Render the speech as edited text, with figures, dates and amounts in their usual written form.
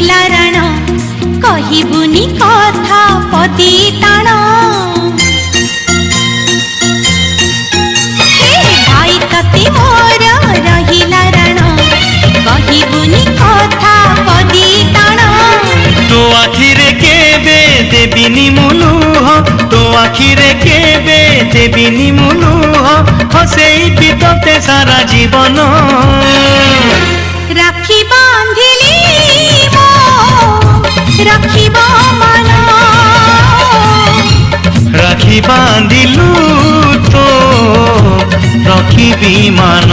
रहिला राण कहिबुनी कथा पति ताण भाई तते मोर रहिला राण कहिबुनी कथा पति ताण तो आखिरे केबे देबिनी मुलुह तो आखिरे केबे देबिनी मुलुह हसेई पितते सारा जीवन राखी बांधिली मो राखिब मान राखी बांधिलु तो रखिबी मान।